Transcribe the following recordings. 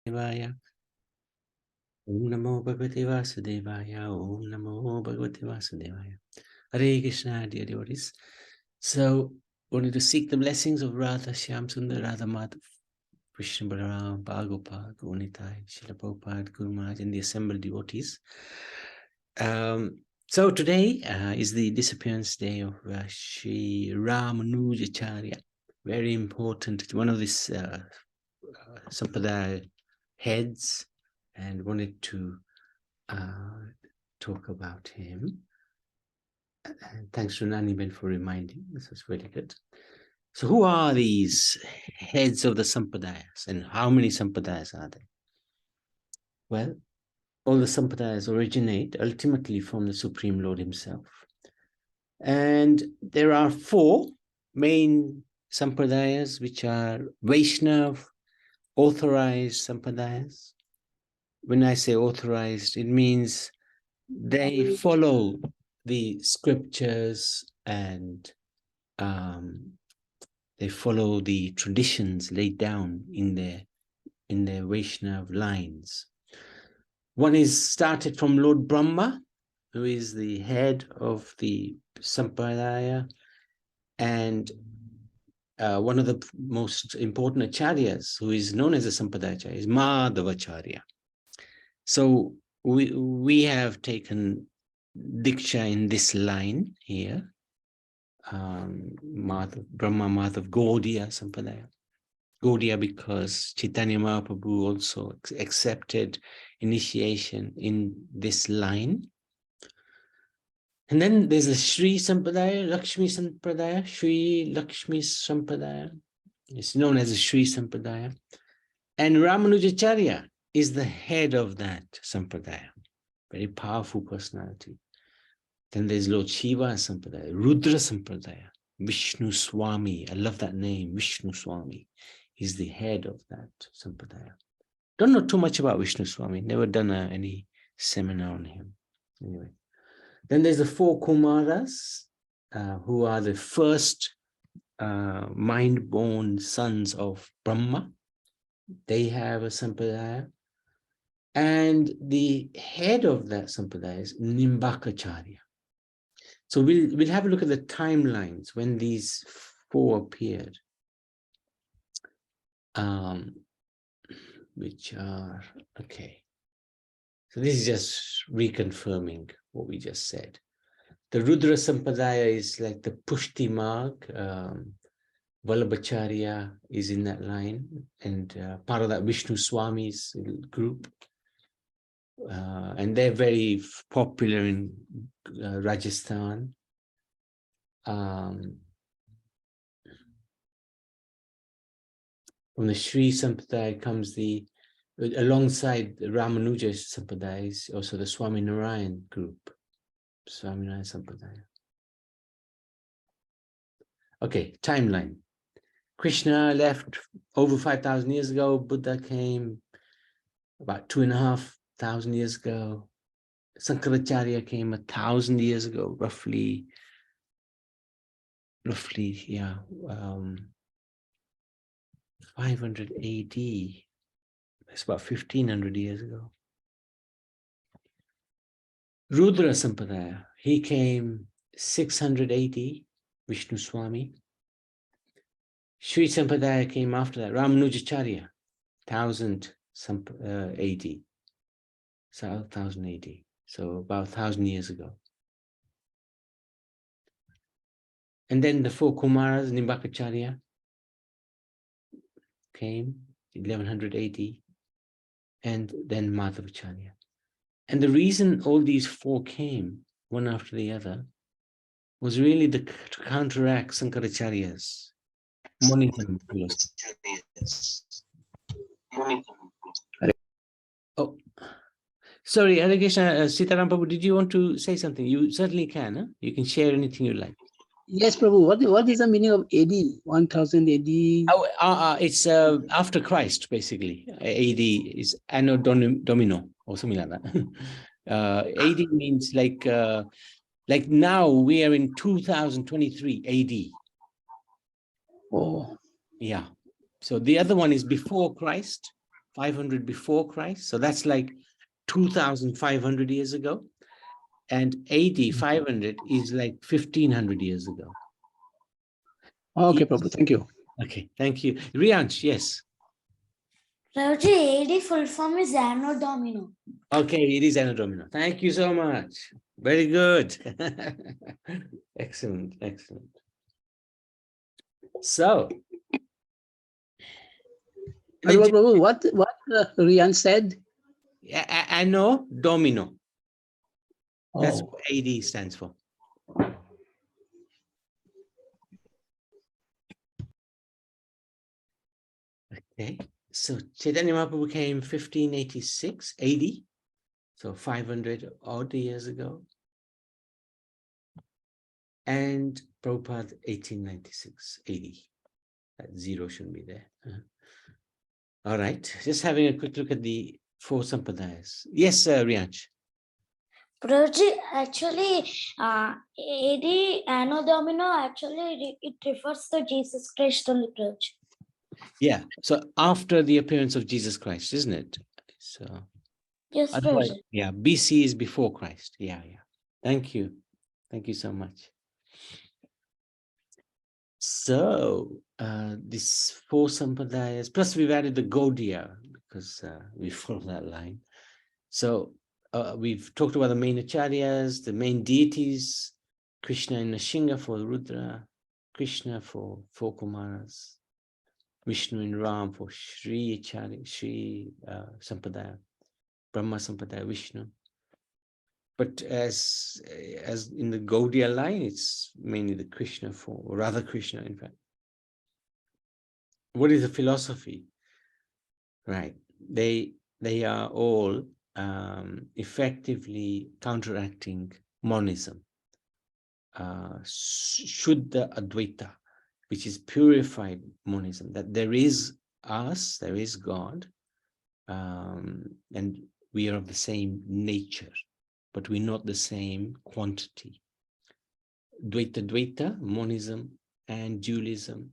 Vasudevaya. Om Namo Bhagavate Vasudevaya. Om Namo Bhagavate Vasudevaya. Hare Krishna, dear devotees. So, wanted to seek the blessings of Radha Shyam Sundar, Radha Madhav, Krishna Balaram, Bhagopal, Gunitai, Srila Prabhupada, Guru Maharaj, and the assembled devotees. So today is the disappearance day of Sri Ramanujacharya. Very important, one of these Sampradaya heads, and wanted to talk about him. And thanks to Naniben for reminding. This was really good. So who are these heads of the Sampradayas, and how many Sampradayas are there? Well, all the Sampradayas originate ultimately from the Supreme Lord himself. And there are four main Sampradayas, which are Vaishnav, authorized Sampradayas. When I say authorized, it means they follow the scriptures and they follow the traditions laid down in their Vaishnav lines. One is started from Lord Brahma, who is the head of the Sampradaya, and one of the most important acharyas, who is known as a Sampradaya acharya, is Madhavacharya. So we have taken Diksha in this line here, Brahma Madhav Gaudiya Sampradaya. Gaudiya because Chaitanya Mahaprabhu also accepted initiation in this line. And then there's the Sri Sampradaya, Lakshmi Sampradaya, Sri Lakshmi Sampradaya. It's known as the Sri Sampradaya. And Ramanujacharya is the head of that Sampradaya. Very powerful personality. Then there's Lord Shiva Sampradaya, Rudra Sampradaya, Vishnu Swami. I love that name, Vishnu Swami. He's the head of that Sampradaya. Don't know too much about Vishnu Swami. Never done any seminar on him. Anyway. Then there's the four Kumaras, who are the first mind-born sons of Brahma. They have a Sampradaya. And the head of that Sampradaya is Nimbakacharya. So we'll have a look at the timelines when these four appeared, which are, okay. So this is just reconfirming what we just said. The Rudra Sampradaya is like the Pushti Marg. Vallabhacharya is in that line, and part of that Vishnu Swami's group. And they're very popular in Rajasthan. From the Sri Sampradaya comes alongside the Ramanuja Sampradaya is also the Swami Narayan group, Swami Narayan Sampradaya. Okay, timeline. Krishna left over 5,000 years ago. Buddha came about 2,500 years ago. Sankaracharya came 1,000 years ago, roughly, yeah, 500 AD. That's about 1,500 years ago. Rudra Sampradaya, he came 600 AD, Vishnu Swami. Sri Sampradaya came after that, Ramanujacharya, 1,000 AD. So 1,000 AD, so about 1,000 years ago. And then the four Kumaras, Nimbakacharya, came 1100 AD, and then Madhavacharya. And the reason all these four came, one after the other, was really to counteract Sankaracharya's monism philosophy. Oh, sorry, Hare Krishna, Sitaram Prabhu, did you want to say something? You certainly can. Huh? You can share anything you like. Yes, Prabhu. What is the meaning of AD? 1000 AD? Oh, it's after Christ, basically. AD is Anno Domino or something like that. AD means like now we are in 2023 AD. Oh, yeah. So the other one is before Christ, 500 before Christ. So that's like 2,500 years ago. And AD 500 is like 1,500 years ago. Okay, Yes. Prabhu, thank you. Okay, thank you. Rianch, yes. Prabhuji, AD full form is Anno Domino. Okay, it is Anno Domini. Thank you so much. Very good. Excellent, excellent. So, Prabhu, what Rian said? Anno Domino. That's Oh, what AD stands for. Okay, so Chaitanya Mahaprabhu came 1586 AD, so 500 odd years ago. And Prabhupada 1896 AD. That zero shouldn't be there. All right, just having a quick look at the four sampradayas. Yes, Rianch. Prabhuji, actually, AD Anno Domino, actually, it refers to Jesus Christ only, Prabhuji. Yeah, so after the appearance of Jesus Christ, isn't it? So Yes, otherwise, Prabhuji. yeah, BC is before Christ. Yeah, yeah. Thank you. Thank you so much. So these four sampradayas, plus we've added the Gaudiya because we follow that line. So we've talked about the main acharyas, the main deities, Krishna and Nrsimha for Rudra, Krishna for four Kumaras, Vishnu and Ram for Sri Acharya, Sri Sampradaya, Brahma Sampradaya, Vishnu. But as in the Gaudiya line, it's mainly the Krishna for, or Radha Krishna, in fact. What is the philosophy? Right. They are all effectively counteracting monism. Shuddha Advaita, which is purified monism, that there is us, there is God, and we are of the same nature, but we're not the same quantity. Dvaita, monism, and dualism.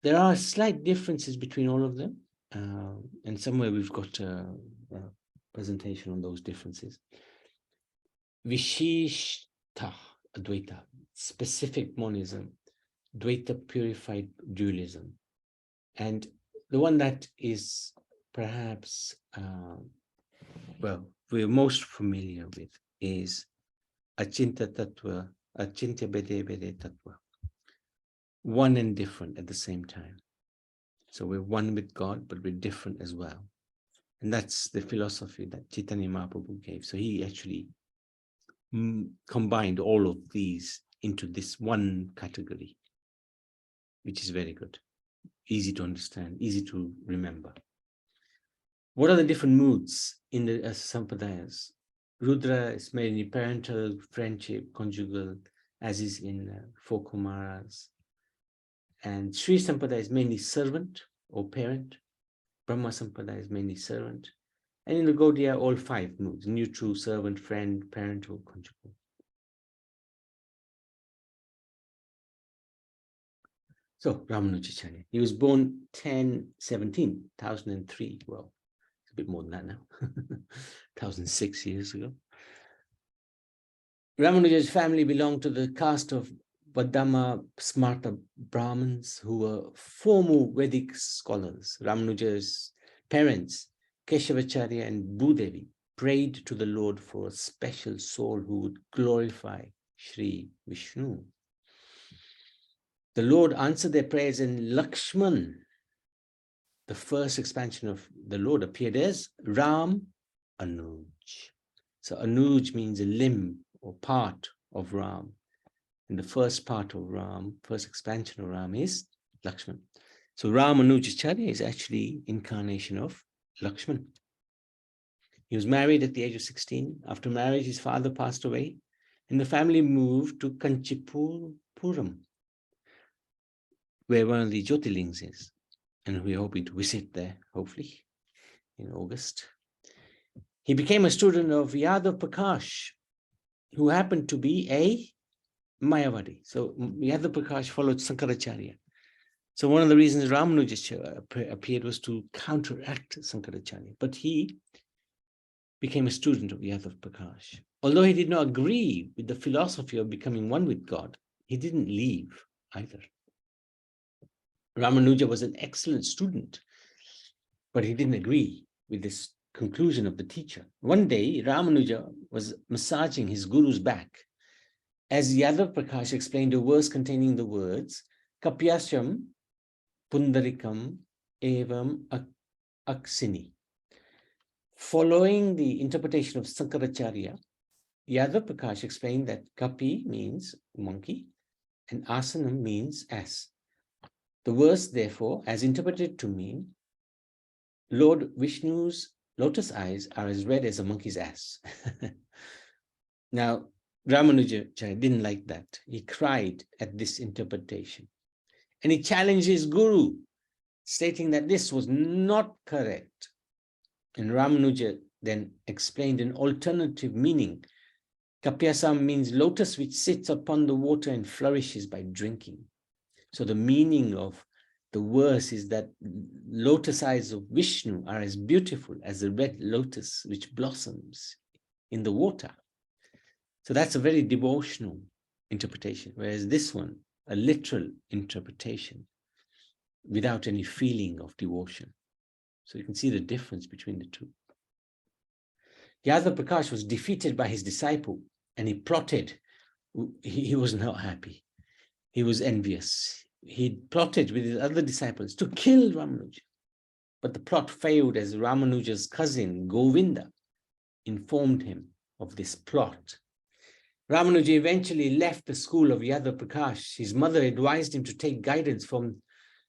There are slight differences between all of them, and somewhere we've got a presentation on those differences. Vishishta Advaita, specific monism, Dvaita, purified dualism. And the one that is perhaps, well, we're most familiar with is Achintya Tattva, Achintya Bede Bede Tattva. One and different at the same time. So we're one with God, but we're different as well. And that's the philosophy that Chaitanya Mahaprabhu gave. So he actually combined all of these into this one category, which is very good. Easy to understand, easy to remember. What are the different moods in the sampradayas? Rudra is mainly parental, friendship, conjugal, as is in four Kumaras. And Sri Sampradaya is mainly servant or parent. Brahma Sampradaya is mainly servant. And in the Gaudiya, all five moods: neutral, servant, friend, parental, conjugal. So, Ramanujacharya, he was born 1003. Well, it's a bit more than that now, 1,006 years ago. Ramanuja's family belonged to the caste of Vadama Smarta Brahmins, who were formal Vedic scholars. Ramanuja's parents, Keshavacharya and Bhudevi, prayed to the Lord for a special soul who would glorify Sri Vishnu. The Lord answered their prayers, and Lakshman, the first expansion of the Lord, appeared as Ram Anuj. So Anuj means a limb or part of Ram. And the first part of Ram, first expansion of Ram is Lakshman. So Ramanujacharya is actually incarnation of Lakshman. He was married at the age of 16. After marriage, his father passed away, and the family moved to Kanchipuram, where one of the Jyotirlings is. And we're hoping to visit there, hopefully, in August. He became a student of Yadav Prakash, who happened to be a Mayavadi. So Yadav Prakash followed Sankaracharya. So one of the reasons Ramanujacharya appeared was to counteract Sankaracharya, but he became a student of Yadav Prakash. Although he did not agree with the philosophy of becoming one with God, he didn't leave either. Ramanuja was an excellent student, but he didn't agree with this conclusion of the teacher. One day, Ramanuja was massaging his guru's back as Yadav Prakash explained a verse containing the words, Kapyasyam Pundarikam Evam Aksini. Following the interpretation of Sankaracharya, Yadav Prakash explained that Kapi means monkey and Asanam means ass. The verse, therefore, as interpreted to mean, Lord Vishnu's lotus eyes are as red as a monkey's ass. Now, Ramanujacharya didn't like that. He cried at this interpretation. And he challenged his guru, stating that this was not correct. And Ramanuja then explained an alternative meaning. Kapyasam means lotus which sits upon the water and flourishes by drinking. So the meaning of the verse is that lotus eyes of Vishnu are as beautiful as the red lotus which blossoms in the water. So that's a very devotional interpretation, whereas this one, a literal interpretation without any feeling of devotion. So you can see the difference between the two. Yadav Prakash was defeated by his disciple and he plotted. He was not happy. He was envious. He plotted with his other disciples to kill Ramanuja. But the plot failed as Ramanuja's cousin, Govinda, informed him of this plot. Ramanuja eventually left the school of Yadav Prakash. His mother advised him to take guidance from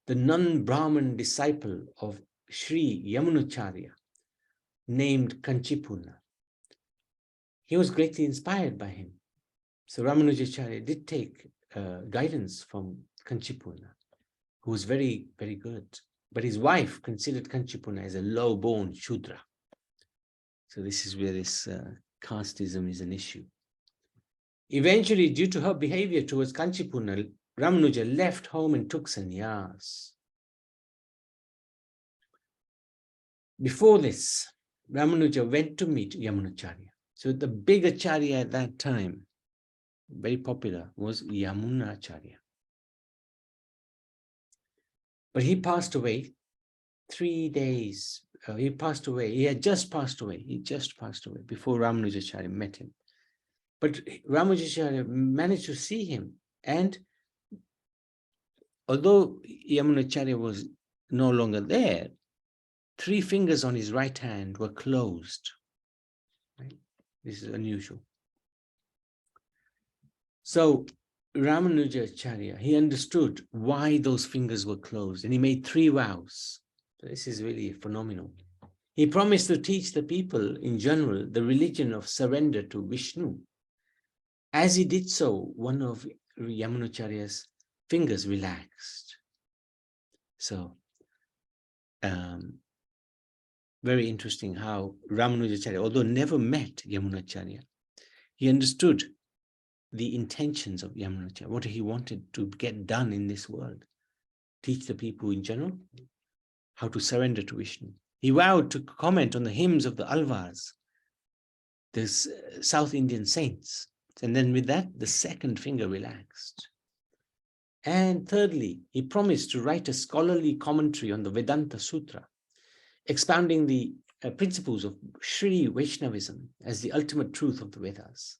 the non-Brahmin disciple of Sri Ramanujacharya, named Kanchipurna. He was greatly inspired by him. So Ramanujacharya did take guidance from Kanchipurna, who was very, very good. But his wife considered Kanchipurna as a low-born Shudra. So this is where this casteism is an issue. Eventually, due to her behavior towards Kanchipurna, Ramanuja left home and took sannyas. Before this, Ramanuja went to meet Yamunacharya. So the big acharya at that time, very popular, was Yamunacharya. But he passed away 3 days. He passed away. He had just passed away. He just passed away before Ramanujacharya met him. But Ramanujacharya managed to see him. And although Yamunacharya was no longer there, 3 fingers on his right hand were closed. Right? This is unusual. So Ramanujacharya, he understood why those fingers were closed, and he made 3 vows. So this is really phenomenal. He promised to teach the people in general the religion of surrender to Vishnu. As he did so, one of Yamunacharya's fingers relaxed. So, very interesting how Ramanujacharya, although never met Yamunacharya, he understood the intentions of Yamunacharya, what he wanted to get done in this world. Teach the people in general how to surrender to Vishnu. He vowed to comment on the hymns of the Alvars, the South Indian saints. And then with that, the second finger relaxed. And thirdly, he promised to write a scholarly commentary on the Vedanta Sutra, expounding the principles of Sri Vaishnavism as the ultimate truth of the Vedas.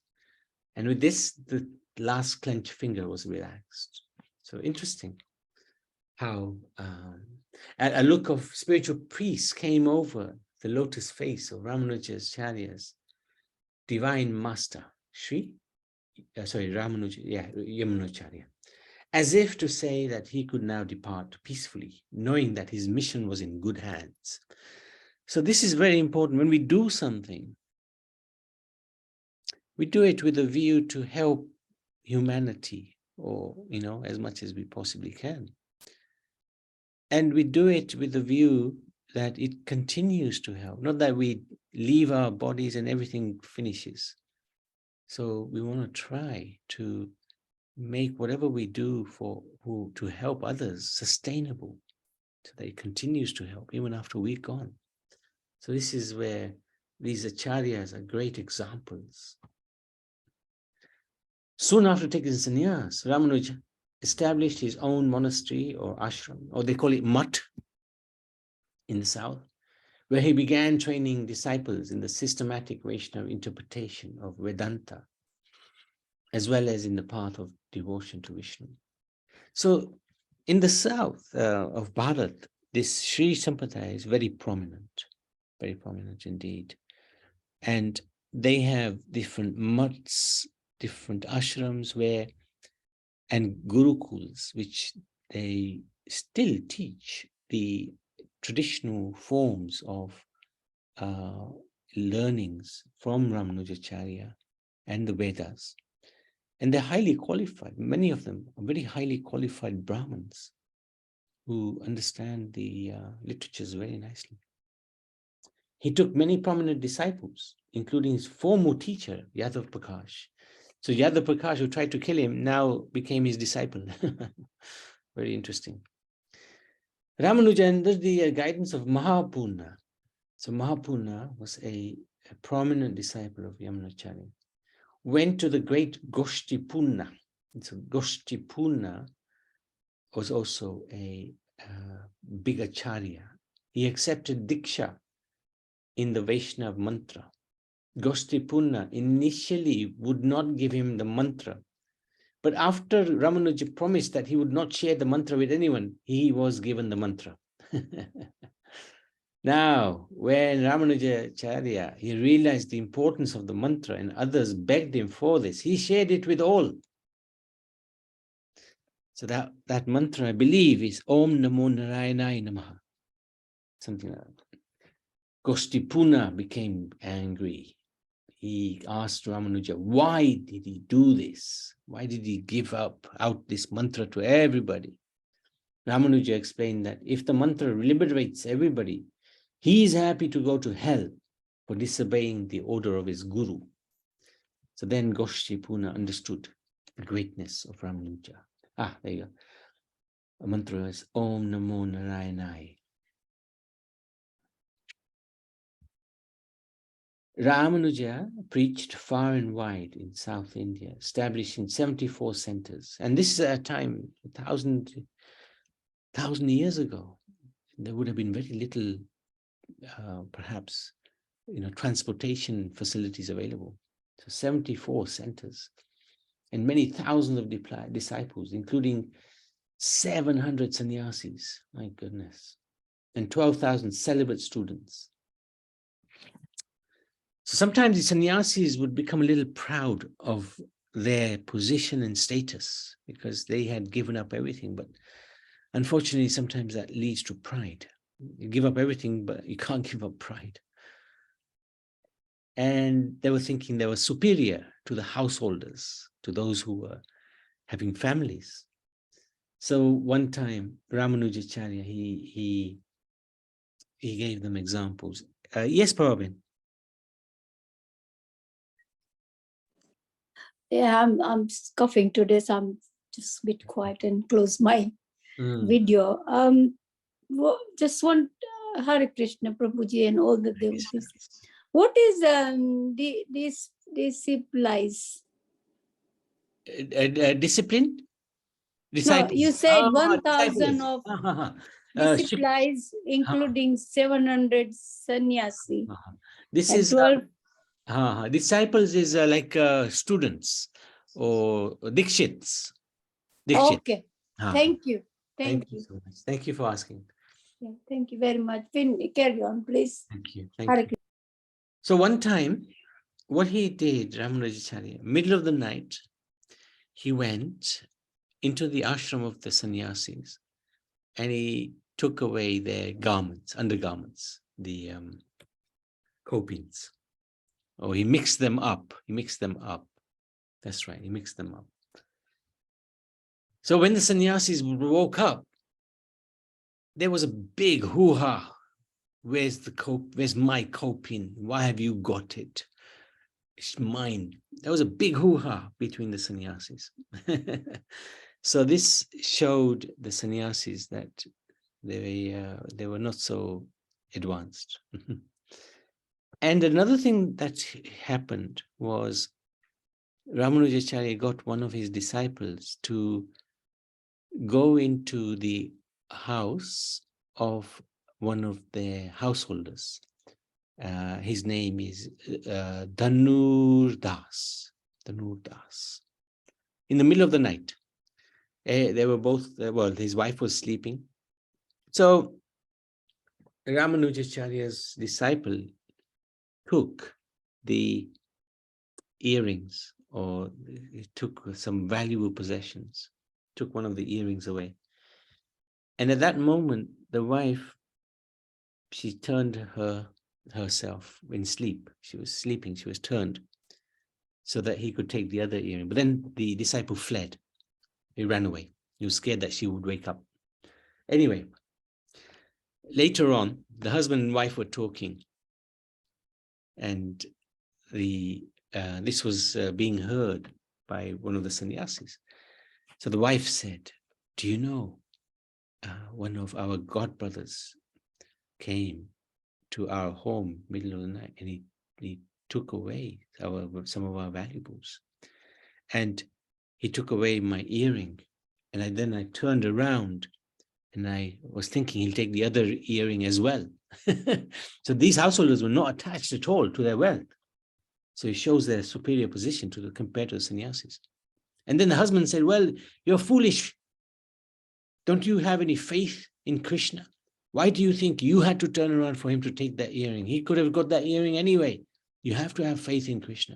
And with this, the last clenched finger was relaxed. So interesting how a look of spiritual peace came over the lotus face of Ramanujacharya's divine master, Yamunacharya, as if to say that he could now depart peacefully, knowing that his mission was in good hands. So this is very important. When we do something, we do it with a view to help humanity, or, as much as we possibly can. And we do it with the view that it continues to help, not that we leave our bodies and everything finishes. So we want to try to make whatever we do to help others sustainable, so that it continues to help even after we're gone. So this is where these acharyas are great examples. Soon after taking sannyas, Ramanuja established his own monastery or ashram, or they call it mutt in the south, where he began training disciples in the systematic Vaishnava interpretation of Vedanta, as well as in the path of devotion to Vishnu. So in the south of Bharat, this Sri Sampradaya is very prominent indeed. And they have different mutts, different ashrams and gurukuls, which they still teach the traditional forms of learnings from Ramanujacharya and the Vedas. And they're highly qualified. Many of them are very highly qualified Brahmins who understand the literatures very nicely. He took many prominent disciples, including his former teacher, Yadav Prakash. So Yadav Prakash, who tried to kill him, now became his disciple. Very interesting. Ramanuja, under the guidance of Mahapurna. So Mahapurna was a prominent disciple of Yamunacharya. Went to the great Goshtipurna. So Goshtipurna was also a big acharya. He accepted Diksha in the Vaishnava mantra. Goshtipurna initially would not give him the mantra, but after Ramanuja promised that he would not share the mantra with anyone, he was given the mantra. Now, when Ramanujacharya, he realized the importance of the mantra and others begged him for this, he shared it with all. So that mantra, I believe, is Om Namo Narayanaya Namaha. Something like that. Goshtipurna became angry. He asked Ramanuja, why did he do this? Why did he give out this mantra to everybody? Ramanuja explained that if the mantra liberates everybody, he is happy to go to hell for disobeying the order of his guru. So then Goshtipurna understood the greatness of Ramanuja. There you go. The mantra is Om Namo Narayanaya. Ramanuja preached far and wide in South India, establishing 74 centers. And this is a time, 1,000 years ago. There would have been very little, perhaps, transportation facilities available. So 74 centers and many thousands of disciples, including 700 sannyasis, my goodness, and 12,000 celibate students. So sometimes the sannyasis would become a little proud of their position and status because they had given up everything. But unfortunately, sometimes that leads to pride. You give up everything, but you can't give up pride. And they were thinking they were superior to the householders, to those who were having families. So one time, Ramanujacharya, he gave them examples. Yes, Prabhu. Yeah, I'm coughing today, so I'm just a bit quiet and close my video. Just want Hare Krishna, Prabhuji, and all the devotees. What is this disciplines? Discipline? Disciples. No, you said 1,000 of disciples, including 700 sannyasi. This is 12. Disciples is like students or dikshits. Okay. Thank you. Thank you so much. Thank you for asking. Yeah, thank you very much. Carry on, please. Thank you. Thank you. So one time, what he did, Ramanujacharya, middle of the night, he went into the ashram of the sannyasis and he took away their garments, undergarments, the copings. Oh, he mixed them up. That's right, he mixed them up. So when the sannyasis woke up, there was a big hoo-ha. Where's my coping? Why have you got it? it's mine. There was a big hoo-ha between the sannyasis. So this showed the sannyasis that they were not so advanced. And another thing that happened was Ramanujacharya got one of his disciples to go into the house of one of their householders. His name is Dhanur Das. In the middle of the night, they were both, well, his wife was sleeping. So Ramanujacharya's disciple took the earrings, or he took some valuable possessions, took one of the earrings away. And at that moment, the wife, she turned herself in sleep. She was sleeping, she was turned so that he could take the other earring. But then the disciple fled. He ran away. He was scared that she would wake up. Anyway, later on, the husband and wife were talking, and this was being heard by one of the sannyasis. So the wife said, do you know, one of our godbrothers came to our home middle of the night, and he took away some of our valuables, and he took away my earring, and then I turned around and I was thinking he'll take the other earring as well. So these householders were not attached at all to their wealth. So it shows their superior position compared to the sannyasis. And then the husband said, well, you're foolish. Don't you have any faith in Krishna? Why do you think you had to turn around for him to take that earring? He could have got that earring anyway. You have to have faith in Krishna.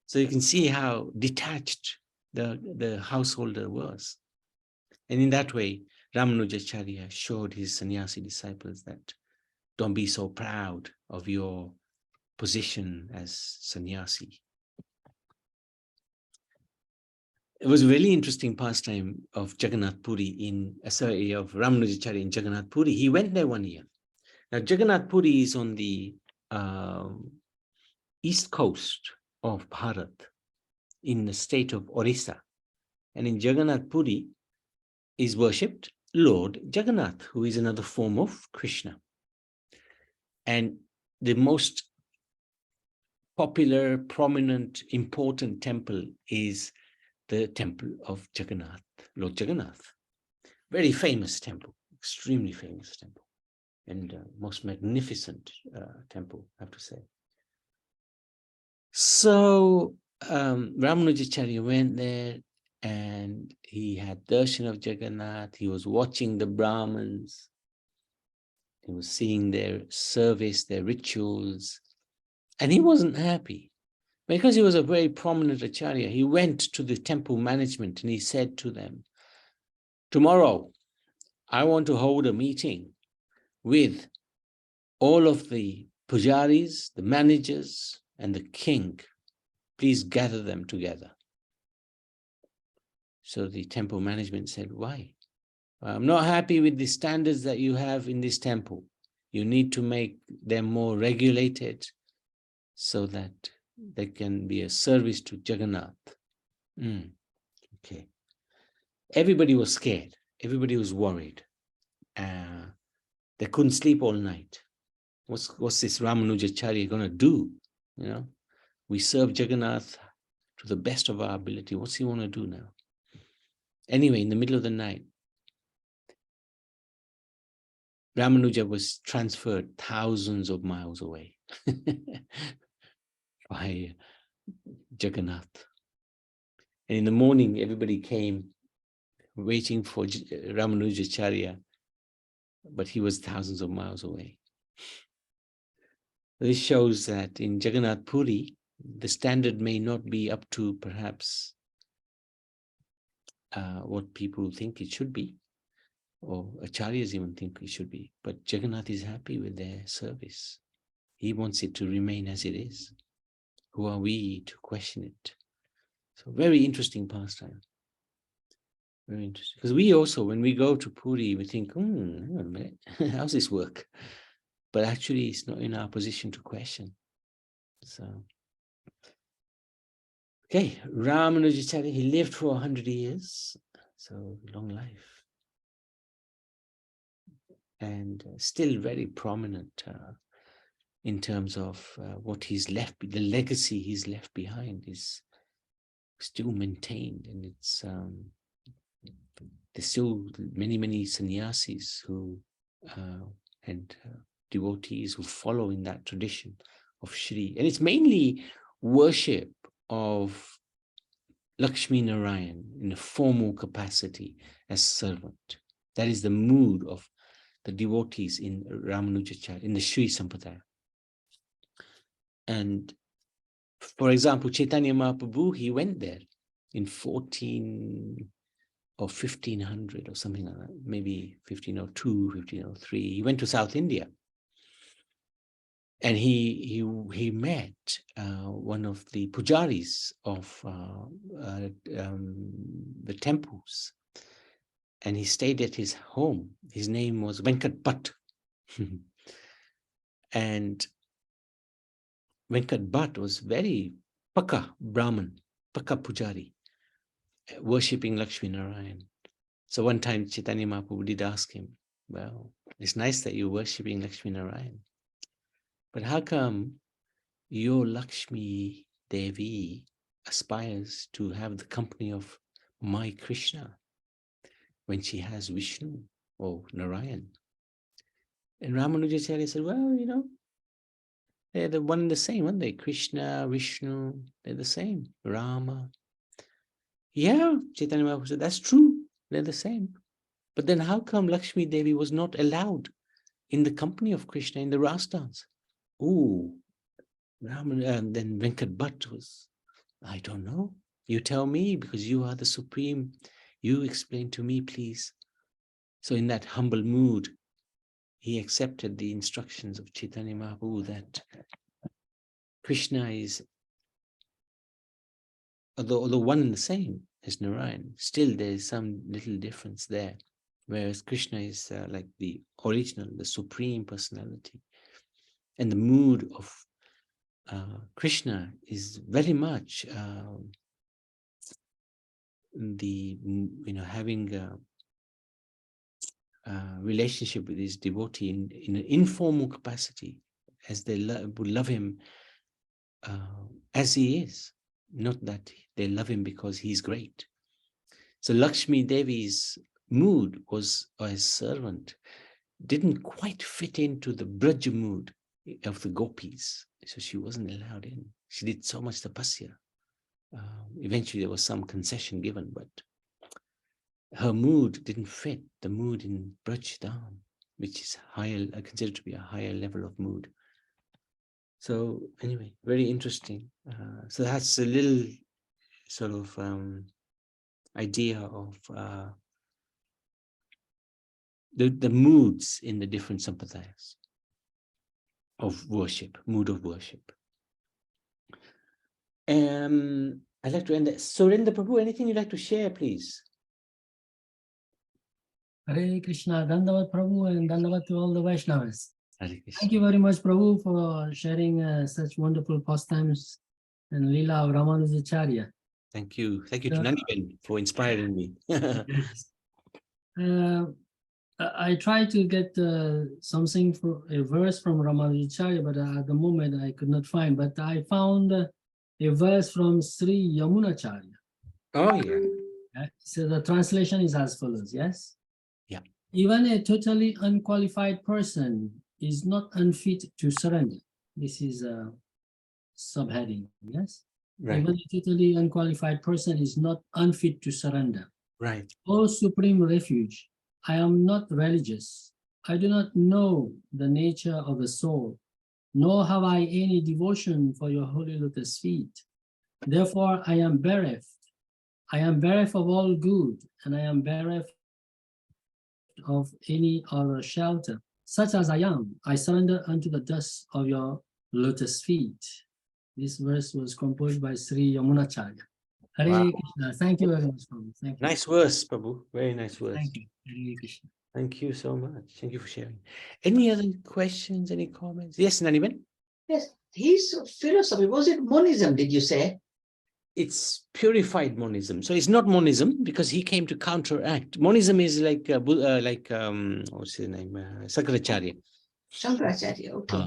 So you can see how detached the householder was. And in that way, Ramanujacharya showed his sannyasi disciples that don't be so proud of your position as sannyasi. It was a really interesting pastime of Jagannath Puri of Ramanujacharya in Jagannath Puri. He went there one year. Now, Jagannath Puri is on the east coast of Bharat, in the state of Orissa. And in Jagannath Puri is worshipped Lord Jagannath, who is another form of Krishna. And the most popular, prominent, important temple is the temple of Jagannath, Lord Jagannath. Very famous temple, extremely famous temple, and most magnificent temple, I have to say. So Ramanujacharya went there and he had darshan of Jagannath. He was watching the Brahmins. He was seeing their service, their rituals, and he wasn't happy. Because he was a very prominent acharya, he went to the temple management and he said to them, tomorrow, I want to hold a meeting with all of the pujaris, the managers, and the king. Please gather them together. So the temple management said, why? I'm not happy with the standards that you have in this temple. You need to make them more regulated so that they can be a service to Jagannath. Okay. Everybody was scared. Everybody was worried. They couldn't sleep all night. What's this Ramanujacharya going to do? You know, we serve Jagannath to the best of our ability. What's he want to do now? Anyway, in the middle of the night, Ramanuja was transferred thousands of miles away by Jagannath. And in the morning, everybody came waiting for Ramanujacharya, but he was thousands of miles away. This shows that in Jagannath Puri, the standard may not be up to perhaps what people think it should be, or acharyas even think it should be, but Jagannath is happy with their service. He wants it to remain as it is. Who are we to question it? So very interesting pastime. Very interesting. Because we also, when we go to Puri, we think, hang on a minute, how's this work? But actually, it's not in our position to question. So, okay, Ramanujacharya, he lived for 100 years, so long life. And still very prominent in terms of what he's left, the legacy he's left behind is still maintained, and it's there's still many sannyasis who and devotees who follow in that tradition of Shri, and it's mainly worship of Lakshmi Narayan in a formal capacity as servant. That is the mood of the devotees in Ramanujacharya, in the Sri Sampradaya. And for example, Chaitanya Mahaprabhu, he went there in 14 or 1500 or something like that, maybe 1502, 1503. He went to South India, and he met one of the pujaris of the temples, and he stayed at his home. His name was Venkat Bhatt. And Venkat Bhatt was very Paka Brahman, Paka Pujari, worshipping Lakshmi Narayan. So one time Chaitanya Mahaprabhu did ask him, well, it's nice that you're worshipping Lakshmi Narayan, but how come your Lakshmi Devi aspires to have the company of my Krishna when she has Vishnu or Narayan? And Ramanujacharya said, well, you know, they're the one and the same, aren't they? Krishna, Vishnu, they're the same. Rama. Yeah, Chaitanya Mahaprabhu said, that's true. They're the same. But then how come Lakshmi Devi was not allowed in the company of Krishna in the Ras dance? Ooh, Raman, and then Venkat Bhatt was, I don't know. You tell me, because you are the supreme. You explain to me, please. So in that humble mood, he accepted the instructions of Chaitanya Mahaprabhu that Krishna is, although one and the same as Narayan, still there is some little difference there. Whereas Krishna is like the original, the supreme personality. And the mood of Krishna is very much having a relationship with his devotee in an informal capacity, as they would love him as he is, not that they love him because he's great. So Lakshmi Devi's mood was, as servant, didn't quite fit into the Braja mood of the gopis. So she wasn't allowed in. She did so much tapasya. Eventually there was some concession given, but her mood didn't fit the mood in Braj Dham, which is higher, considered to be a higher level of mood. So anyway, very interesting. So that's a little sort of idea of the moods in the different sampradayas of worship, mood of worship. I'd like to end that. Surendra Prabhu, anything you'd like to share, please? Hare Krishna, Dandavat Prabhu, and Dandavat to all the Vaishnavas. Hare Krishna. Thank you very much, Prabhu, for sharing such wonderful pastimes and Leela of Ramanujacharya. Thank you. Thank you to Naniben for inspiring me. I tried to get something for a verse from Ramanujacharya, but at the moment I could not find. But I found a verse from Sri Ramanujacharya. Oh, yeah. So the translation is as follows, yes? Yeah. Even a totally unqualified person is not unfit to surrender. This is a subheading, yes? Right. Even a totally unqualified person is not unfit to surrender. Right. O Supreme Refuge, I am not religious. I do not know the nature of the soul, nor have I any devotion for your holy lotus feet. Therefore, I am bereft. I am bereft of all good, and I am bereft of any other shelter. Such as I am, I surrender unto the dust of your lotus feet. This verse was composed by Sri Ramanujacharya. Hare Wow. Krishna. Thank you very much, Prabhu. Thank you. Nice verse, Prabhu. Very nice verse. Thank you. Hare Krishna. Thank you so much. Thank you for sharing. Any other questions, any comments? Yes, Naniben? Yes, his philosophy, was it monism, did you say? It's purified monism. So it's not monism because he came to counteract. Monism is like what's his name? Sankaracharya. Shankaracharya, okay.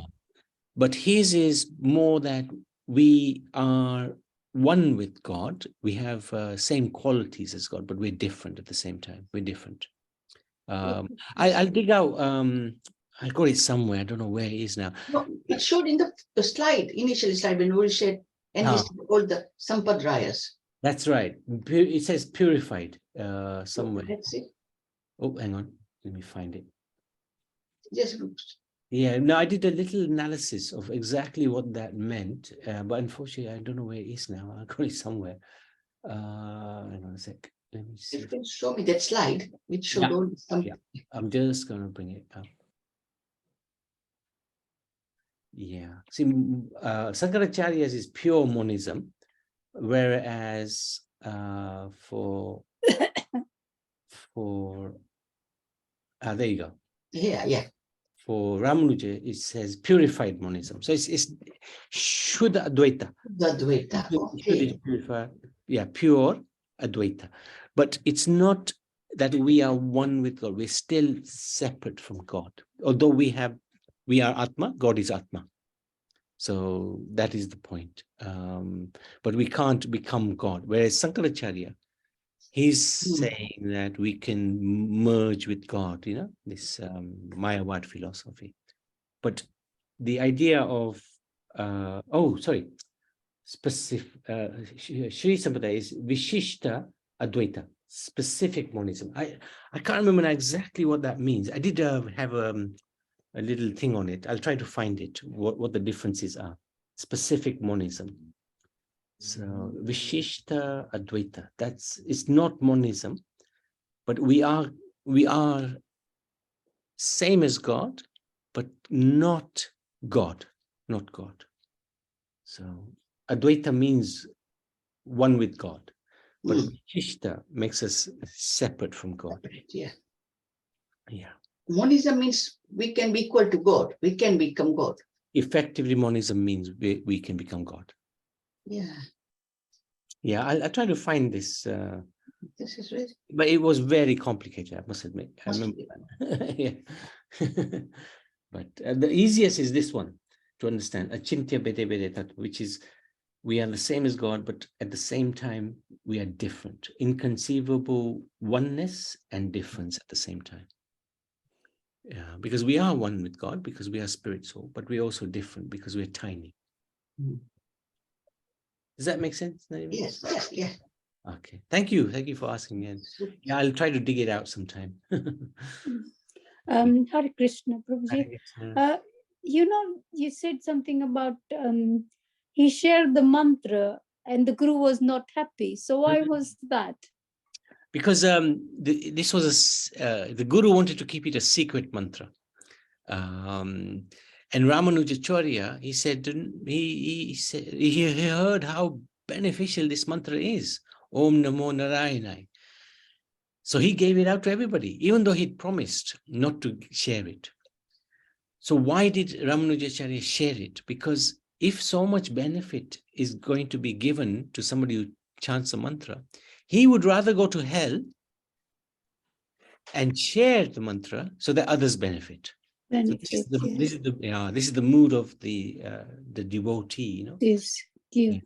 But his is more that we are one with God. We have same qualities as God, but we're different at the same time. We're different. I'll dig out. I got it somewhere. I don't know where it is now. No, it showed in the slide, initial slide, when we said, and Ah. this all the Sampradrayas. That's right. It says purified somewhere. Let's see. Oh, hang on. Let me find it. Just Yeah, no, I did a little analysis of exactly what that meant, but unfortunately, I don't know where it is now. I got it somewhere. Hang on a sec. Let me see. you can show me that slide, which showed Yeah, all some. yeah. I'm just going to bring it up. Yeah. See, Sankaracharya's is pure monism, whereas for there you go. Yeah. For Ramanuja, it says purified monism. So it's Shuddha Advaita. The Advaita. Shuddha is purified, yeah, pure Advaita. But it's not that we are one with God. We're still separate from God. Although we are Atma, God is Atma. So that is the point. But we can't become God. Whereas Sankaracharya, he's saying that we can merge with God, this Mayavad philosophy. But the idea of, specific, Sri Sampradaya is Vishishta Advaita, specific monism. I can't remember exactly what that means. I did have a little thing on it. I'll try to find it, what the differences are. Specific monism. So Vishishta Advaita, it's not monism, but we are same as God, but not God. So Advaita means one with God, but Vishishta makes us separate from God. Yeah. Yeah. Monism means we can be equal to God. We can become God. Effectively, monism means we can become God. Yeah. Yeah, I'll try to find this. This is really. But it was very complicated, I must admit. I remember that. Yeah. But the easiest is this one to understand, Achintya Bede Bede Tattva, which is we are the same as God, but at the same time, we are different. Inconceivable oneness and difference at the same time. Yeah, because we are one with God, because we are spirit soul, but we're also different because we're tiny. Does that make sense? Yes. Yeah. Okay. Thank you for asking me. Yeah, I'll try to dig it out sometime. Hare Krishna, Prabhuji. You said something about he shared the mantra and the Guru was not happy. So why was that? Because this was the Guru wanted to keep it a secret mantra. And Ramanujacharya, he said he heard how beneficial this mantra is. Om Namo Narayanai. So he gave it out to everybody, even though he'd promised not to share it. So why did Ramanujacharya share it? Because if so much benefit is going to be given to somebody who chants a mantra, he would rather go to hell and share the mantra so that others benefit. So this is the mood of the devotee, This give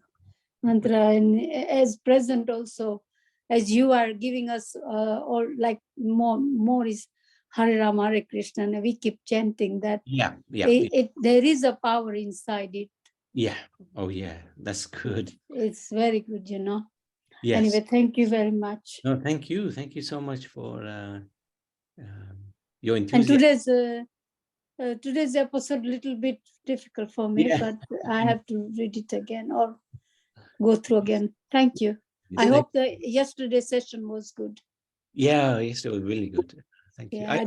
mantra, and as present also, as you are giving us or like more is Hare Rama Hare Krishna, and we keep chanting that. There is a power inside it. Yeah. Oh yeah, that's good. It's very good, Yes. Anyway, thank you very much. No, thank you so much for your enthusiasm. And today's episode a little bit difficult for me, but I have to read it again or go through again. Thank you. I hope the yesterday's session was good. Yeah, yesterday was really good. Thank you. I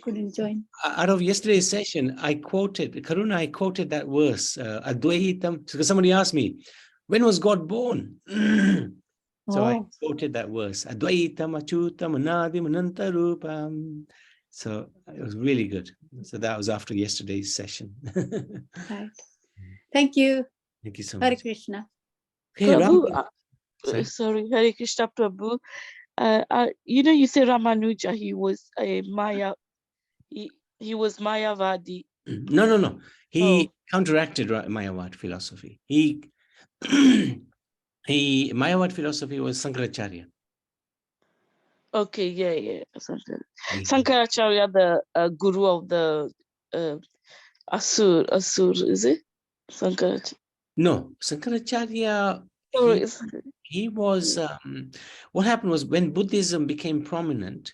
couldn't join. Out of yesterday's session, Karuna, I quoted that verse, Advaitam, because somebody asked me, when was God born? So I quoted that verse, Advaitam Achutam Anadim Anantarupam. So it was really good. So that was after yesterday's session. Right. Thank you. Thank you so Hare much. Krishna. Hey, Prabhu, Ram. Sorry? sorry, Hare Krishna Prabhu. You say Ramanuja, he was a Maya, he was Mayavadi. No. He Oh. counteracted Mayavad philosophy. Mayavad philosophy was Sankaracharya. Okay, yeah. Sankaracharya, the guru of the Asur, is it? Sankaracharya. No, Sankaracharya, Sorry, he was, what happened was when Buddhism became prominent,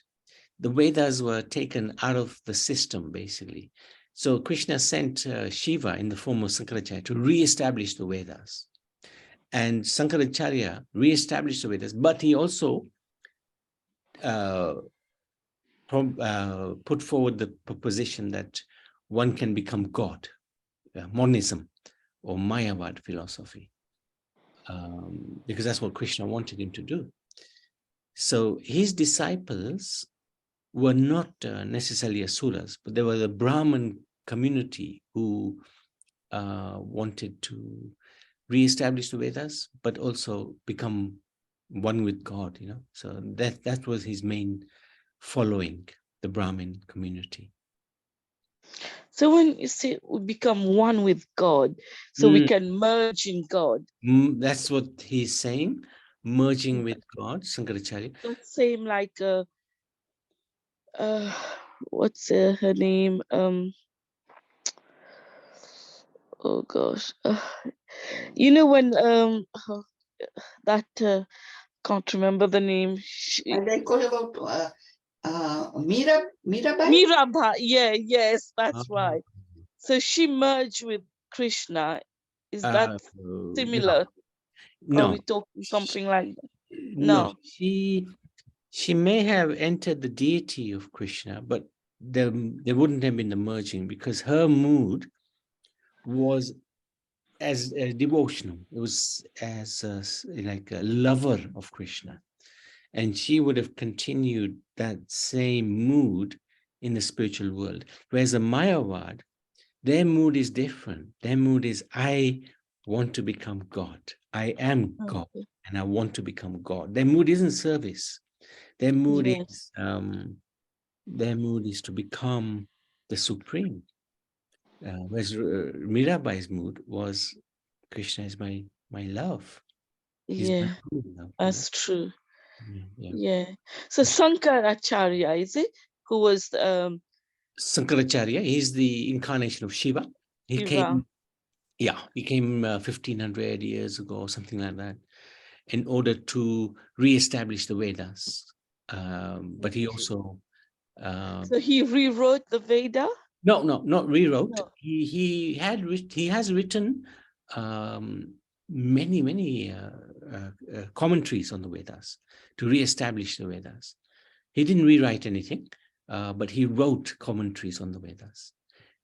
the Vedas were taken out of the system, basically. So Krishna sent Shiva in the form of Sankaracharya to re-establish the Vedas. And Sankaracharya re-established the Vedas, but he also put forward the proposition that one can become God, monism or Mayavad philosophy, because that's what Krishna wanted him to do. So his disciples were not necessarily asuras, but they were the Brahmin community who wanted to re-establish the Vedas, but also become one with God, you know. So that was his main following, the Brahmin community. So when you say we become one with God, so we can merge in God. That's what he's saying, merging with God, Sankaracharya. That's same like what's her name? Oh gosh, you know when that can't remember the name. And I call about Mirabai? Mirabai, yes, that's right. So she merged with Krishna. Is that similar? No. Are we talking something like that? No. She may have entered the deity of Krishna, but there wouldn't have been the merging because her mood was as devotional. It was as like a lover of Krishna. And she would have continued that same mood in the spiritual world. Whereas the Mayavad, their mood is different. Their mood is, I want to become God. I am God, and I want to become God. Their mood isn't service. Their mood is to become the supreme. Whereas Mirabai's mood was, Krishna is my love. He's my true love, that's true. Yeah. So Sankaracharya, is it? Who was Sankaracharya, he's the incarnation of Shiva. He came 1500 years ago, something like that, in order to re-establish the Vedas. But he also so he rewrote the Veda? No, not rewrote. No. He has written many commentaries on the Vedas to re-establish the Vedas. He didn't rewrite anything, but he wrote commentaries on the Vedas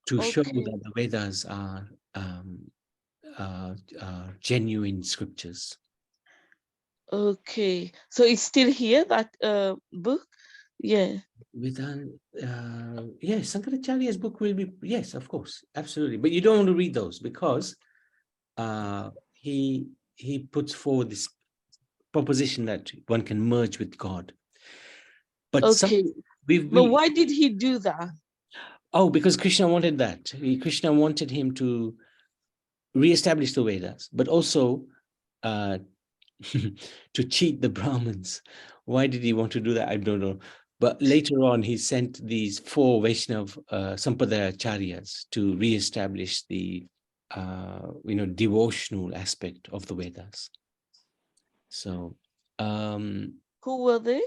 to show that the Vedas are genuine scriptures. Okay, so it's still here, that book? Yeah. Yes, Sankaracharya's book will be, yes, of course, absolutely. But you don't want to read those because he puts forward this proposition that one can merge with God. But but why did he do that? Oh, because Krishna wanted that. Krishna wanted him to re-establish the Vedas, but also to cheat the Brahmins. Why did he want to do that? I don't know. But later on, he sent these 4 Vaishnav Sampradaya-acharyas to re-establish the devotional aspect of the Vedas. So who were they?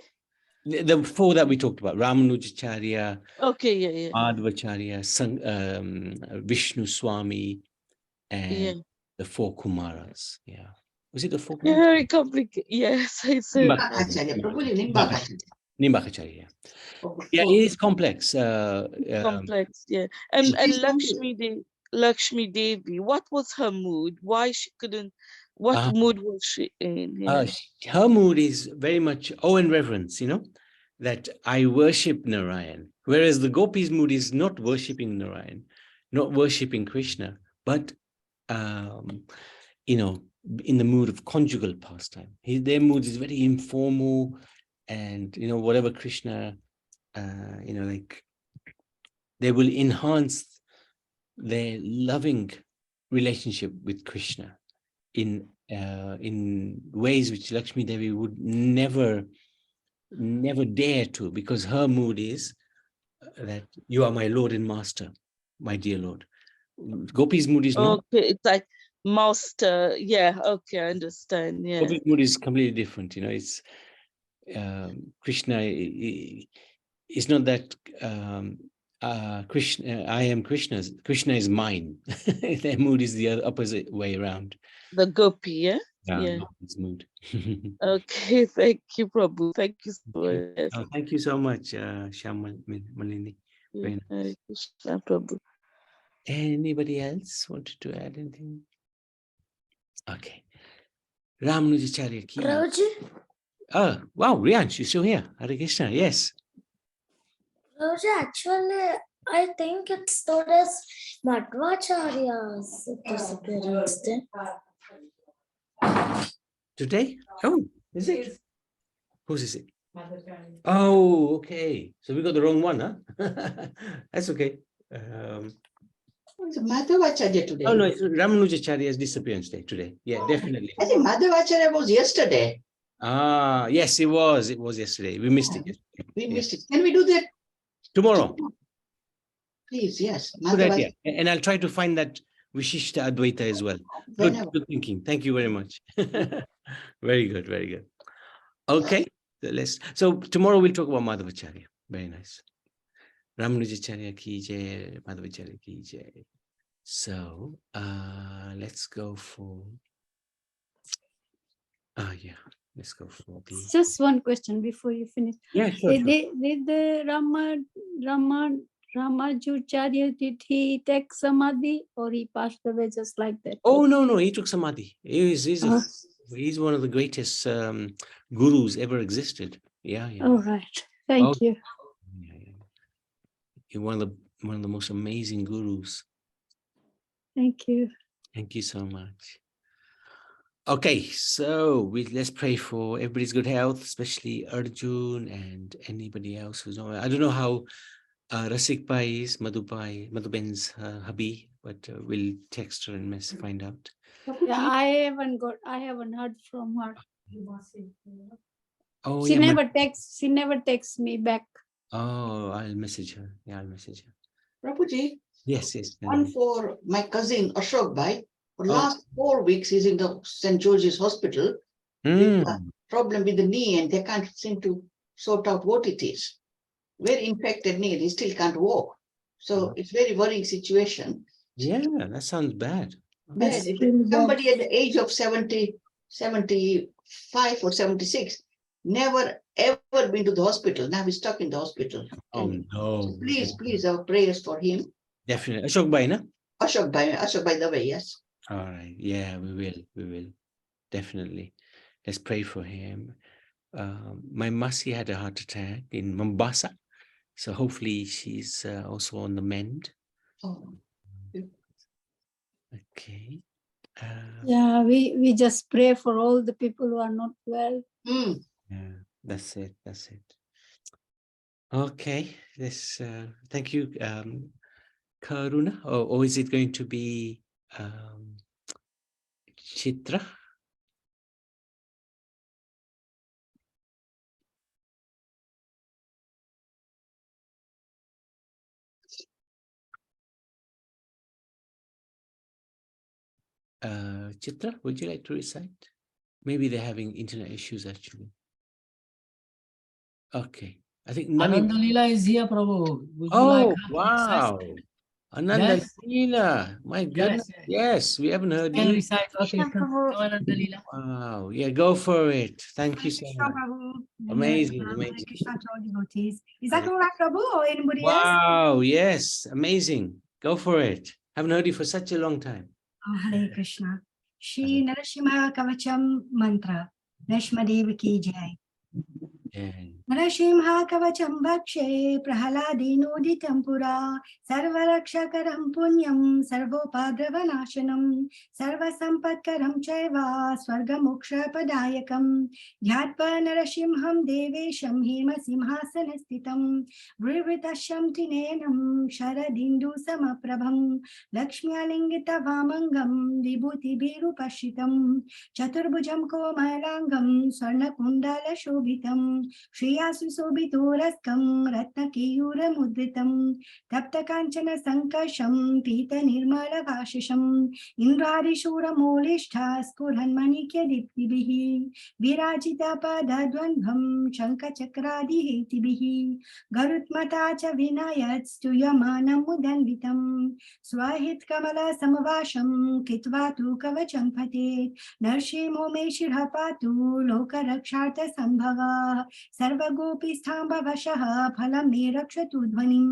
The 4 that we talked about: Ramanujacharya, Madhvacharya, Vishnu Swami, and the 4 Kumaras. Yeah. Was it the 4 Kumaras? Very complicated. Yes, it's Nimbakacharya. Yeah, it is complex. Complex, yeah. And Lakshmi Devi, what was her mood? Why she couldn't? What mood was she in? Yeah. Her mood is very much awe and reverence, that I worship Narayan. Whereas the gopis' mood is not worshipping Narayan, not worshipping Krishna, but you know, in the mood of conjugal pastime. Their mood is very informal, and you know, whatever Krishna, you know, like they will enhance their loving relationship with Krishna in ways which Lakshmi Devi would never dare to, because her mood is that you are my Lord and Master, my dear Lord. Gopi's mood is not. Okay, it's like master. Yeah, okay, I understand. Yeah. Gopi's mood is completely different. You know, it's Krishna. It's not that Krishna. I am Krishna's. Krishna is mine. Their mood is the opposite way around. The gopi, yeah? Yeah. Gopi's mood. Okay, thank you, Prabhu. Thank you so much. Oh, thank you so much, Shyam Malini. Very nice. Hare Krishna, Prabhu. Anybody else wanted to add anything? Okay. Ramanujacharya ki. Prabhuji, Oh, wow, Riyansh, you're still here. Hare Krishna, yes. Prabhuji, actually, I think it's today's Madhvacharya's disappearance day. Today? Oh, is it? Whose is it? Oh, okay. So we got the wrong one, huh? That's okay. It's Madhavacharya today. Oh, no, it's Ramanujacharya's disappearance day today. Yeah, definitely. I think Madhavacharya was yesterday. Ah, yes, it was. It was yesterday. We missed it yesterday. We missed it. Can we do that Tomorrow. please? Yes. Good idea. And I'll try to find that Vishishta Advaita as well. Good thinking. Thank you very much. Very good, very good. Okay, so tomorrow we'll talk about Madhavacharya. Very nice. Ramanujacharya ki jai, Madhavacharya ki jai. So let's go for let's go for the Just one question before you finish. yeah, sure. Did the Ramanujacharya, did he take samadhi or he passed away just like that? Oh no, he took samadhi. He's one of the greatest gurus ever existed. Yeah. All right. Thank you. Yeah. He's one of the most amazing gurus. Thank you. Thank you so much. Okay, so let's pray for everybody's good health, especially Arjun and anybody else who's not. I don't know how Rasik Pai is, Madhuben's hubby, but we'll text her and find out. Yeah, I haven't heard from her. Oh, She yeah, never texts me back. Oh, I'll message her. Yeah, I'll message her. Prabhuji, Yes. one for my cousin Ashok Bhai. For last 4 weeks, he's in the St. George's Hospital. With a problem with the knee, and they can't seem to sort out what it is. Very infected knee, he still can't walk. So it's very worrying situation. Yeah, that sounds bad. Bad. Somebody at the age of 70, 75 or 76, never ever been to the hospital. Now he's stuck in the hospital. Oh no. Please, our prayers for him. Definitely. Ashok Bhai, no? Ashok Bhai the way, yes. All right. Yeah, we will. Definitely. Let's pray for him. My Masi had a heart attack in Mombasa. So hopefully she's also on the mend. Oh. Okay. Yeah, we just pray for all the people who are not well. Yeah, that's it. Okay. This thank you, Karuna. Or is it going to be Chitra? Chitra, would you like to recite? Maybe they're having internet issues actually. Okay. I think Ananda Leela is here, Prabhu. Would you like her to wow. recite? Ananda Yes. Leela. My goodness. Yes, we haven't heard Can you. recite. Okay, come Ananda Leela. Wow. Yeah, go for it. Thank you so much. Amazing. Is that all right, Prabhu, or anybody else? Wow. Yes. Amazing. Go for it. Haven't heard you for such a long time. Hare Krishna. Shri Narasimha Kavacham Mantra. Nashmadev ki jai. Narasimha कवचं भक्षे प्रह्लादेनोदितं पुरा सर्वरक्षकरं पुण्यं सर्वोपद्रवनाशनं सर्वसम्पत्करं चैव स्वर्गमोक्षप्रदायकं ध्यात्वा नरसिंहं देवेशं हेमसिंहासनस्थितं विवृतशं त्रिनयनं शरदिन्दुसमप्रभं लक्ष्म्यालिङ्गितवामङ्गं विभूतिभिरुपश्रितं चतुर्भुजं कोमलाङ्गं स्वर्णकुण्डलशोभितं श्रेयासु शोभितोरस्कं रत्नकेयूरमुद्रितं तप्तकाञ्चन सङ्कर्षं पीतनिर्मलभाषिषम् इन्द्रादिशूरमूलिष्ठा स्फुरन्मणिक्यदीप्तिभिः विराजितपदद्वन्द्वं शङ्खचक्रादिहेतिभिः गरुत्मता च विनयत् स्तूयमानं मुदन्वितं स्वहितकमलसमवासं कृत्वा तु कवचं पतेत् नरसिंहो मे शिरः पातु लोकरक्षार्थसम्भवः सर्वगोपीस्थाम्बवशः फलं मे रक्षतु ध्वनिं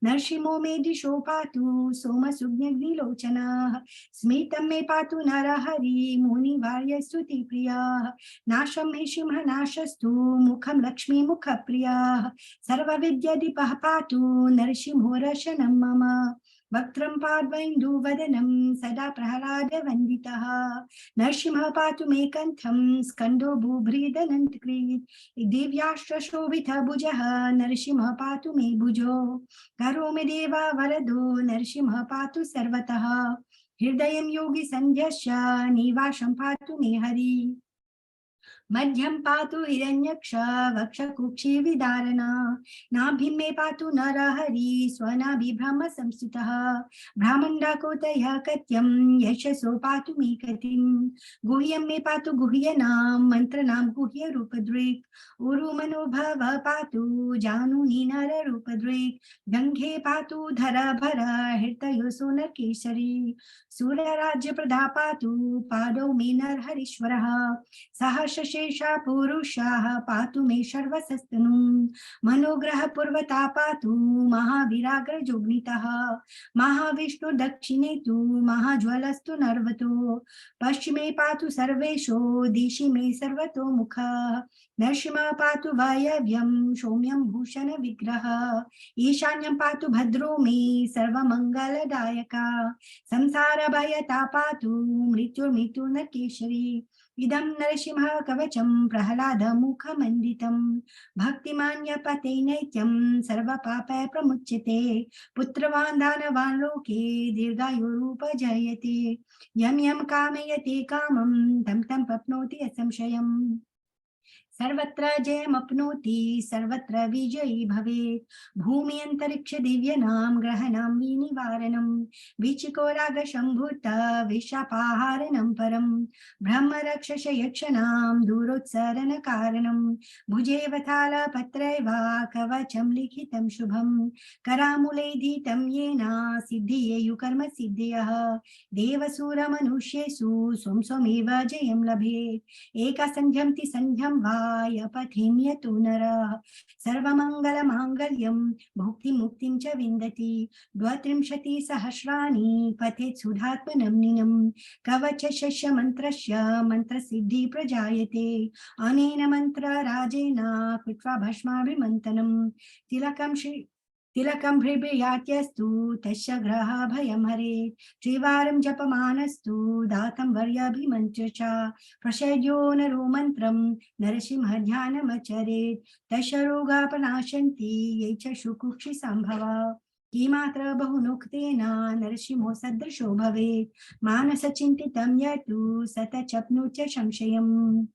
नरसिंहो मे दिशो पातु सोमसुज्ञग्निलोचनः स्मितं मे पातु नरहरि मुनिवार्यस्तुतिप्रियः नाशं मे सिंहनाशस्तु मुखं लक्ष्मीमुखप्रियः सर्वविद्यादीपः पातु नरसिंहो रशनं मम वक्त्रं पाद्वैन्दुवदनं सदा प्रह्लादवन्दितः नरसिंहः पातु मे कण्ठं स्कन्दो बुभ्रीदनन्तकृत् दिव्याश्रशोभितभुजः नरसिंहः पातु मे भुजो करोमि देवा वरदो नरसिंहः पातु सर्वतः हृदयं योगी सन्ध्यस्य निवासं पातु मे हरि मध्यं पातु हिरण्यक्ष वक्षकुक्षि विदारणा नाभिं मे पातु नरहरि स्वनाभिब्रह्म संस्थितः ब्राह्मण्डाकोतयः कत्यं यशसो पातु मे कतिं गुह्यं मे पातु गुह्यनां मन्त्रनां गुह्यरूपदृक् उरुमनोभव पातु जानुनि नररूपदृक् गङ्गे पातु धरभर हृतयो सोनकेशरी सूरराज्यप्रदा पातु पादौ मे नरहरीश्वरः सहस्रशेषा पुरुषाः पातु मे सर्वसस्तनुं मनोग्रह पूर्वता पातु महावीराग्रजोग्नितः महाविष्णु दक्षिणे तु महाज्वलस्तु नर्वतो पश्चिमे पातु सर्वेषु दिशि मे सर्वतो मुखः नरसिंहः पातु वायव्यं सौम्यं भूषण विग्रह ईशान्यं पातु भद्रो मे सर्वमङ्गलदायका संसारभयता पातु मृत्युर्मृत्युर्नकेशरी इदं नरसिंह कवचं प्रह्लादमुखमण्डितं भक्तिमान्यपते नैत्यं सर्वपापै प्रमुच्यते पुत्रवान् दानवान् लोके दीर्घायुरुपजयते यं यं कामयते कामं तं तं प्राप्नोति असंशयम् सर्वत्र जयमप्नोति सर्वत्र विजयी भवेत् भूमि अंतरिक्ष दिव्यनां ग्रहाणां विनिवारणं विचिकोरागशम्भूत विशापाहारणं परं ब्रह्मरक्षस यक्षणां दूरोत्सरणकारणं भुजेवथालपत्रैव कवचं लिखितं शुभं करामूलैधीतं येन सिद्धियेयु कर्म सिद्धयः देवसुरमनुष्येषु स्वं स्वमेव जयं लभेत् एकसन्ध्यं तिसन्ध्यं वा यपथेन्यतो नरः सर्वमङ्गलमाङ्गल्यं भुक्तिमुक्तिं च विन्दति 32 सहस्राणि पठेत् सुधात्मनम्निनं कवचस्य मन्त्रस्य मन्त्रसिद्धि प्रजायते अनेन मन्त्रराजेन कृत्वा भस्माभिमन्थनं तिलकं भृभयात्यस्तु तस्य ग्रहभयं हरेत् त्रिवारं जपमानस्तु दातं वर्याभिमन्त्र्य च प्रसद्यो नरो मन्त्रं नरसिंहध्यानमचरेत् तस्य रोगापनाशन्ति ये च सुकुक्षि सम्भवा किमात्र बहुनोक्तेन नरसिंहो सदृशो भवेत् मानसचिन्तितं यतु सतचप्नु च संशयम्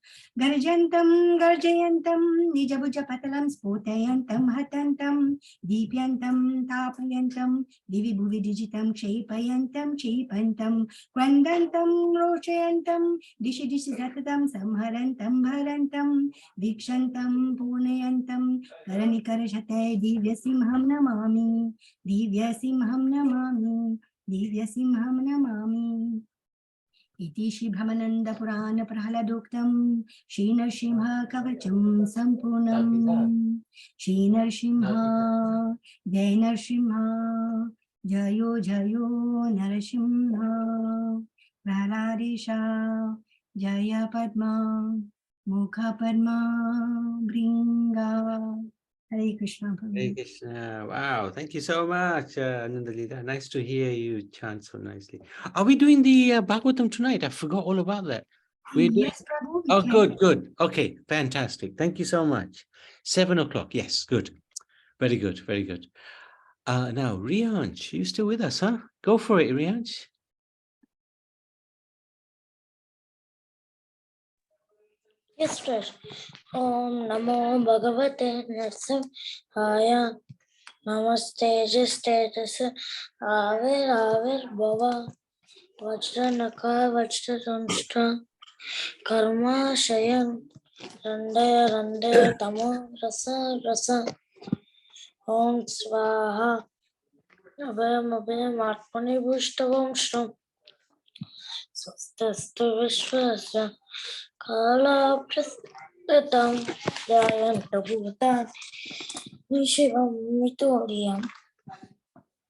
गर्जयन्तं निजभुजपतलं स्फोटयन्तं हतन्तं दीप्यन्तं तापयन्तं दिवि भुवि दिजितं क्षैपयन्तं क्षिपन्तं क्रन्दन्तं रोचयन्तं दिशि दिशि सततं संहरन्तं भरन्तं वीक्षन्तं पूर्णयन्तं करनिकरशतै दिव्यसिंहं नमामि दिव्यसिंहं नमामि दिव्यसिंहं नमामि इति श्री ब्रह्मानंदपुराण प्रह्लादोक्तं श्री नरसिंह कवचं सम्पूर्णम् श्री नरसिंह जय नरसिंह जयो जयो नरसिंह प्रह्लादेश जय Padma Mukha Padma Bringa. Hare Krishna. Hare Krishna. Wow, thank you so much, Nandalita. Nice to hear you chant so nicely. Are we doing the Bhagavatam tonight? I forgot all about that. We're doing... Yes, Prabhu. Oh, good. Okay, fantastic. Thank you so much. 7 o'clock. Yes, good. Very good, very good. Now, Rianch, you still with us, huh? Go for it, Rianch. Yes, sir. Om Namo Bhagavate Narsimhaya. Namaste, Jistedasa. Avir Bhava. Vajra Naka Vajra Sanshta. Karma Shayan. Randaya Tamo Rasa. Om Swaha. Abhayam Atmani Bhushtavam Shram. Swastastu Vishwasya. Kala Prastatam. Jayanta Bhutan. Nishivam Mitoriyam.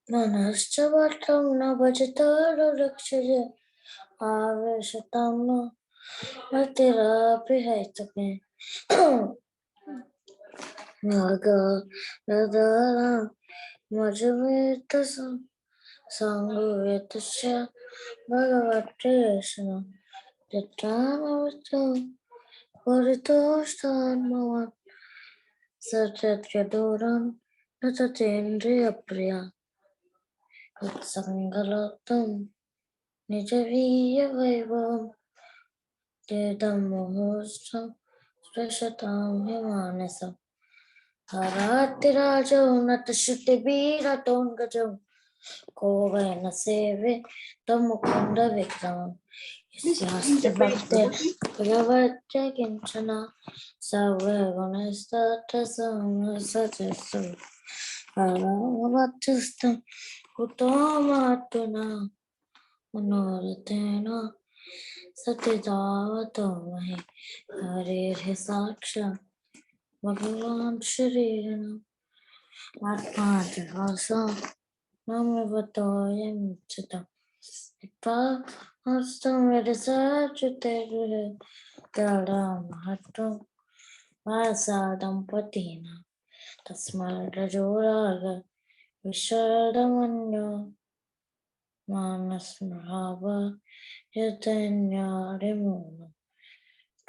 Manascha Vatam Na Bhajatara Rakshaja. Aveshatam Na Matira Prihaitame. Naga Radara Majaveta Sanguvetasya Bhagavatesana Jatana Paritostan Mavan Satyaduran Natatendriya Priya Sangalatam Nijaviya Vaivam Dedam Mohostam Spreshatam Himanasam Haratirajo Natashiti Biraton Gajam Kovana Seve Tamukunda Vikram Yasya Bhakti Bhagavata Kinchana Savagunasta Tasam Sajasu Haravatustam Kutomatuna Manoratena Satidavatomahi Hare Saksha Bhagavan Shrirana Atma Jahasa Namavatoya Michita Ipa Hastam Vedasa Chute Dada Mahatam Vasadam Patina Tasma Rajoraga Vishadamanyo Manasmrava Yatanya Remuna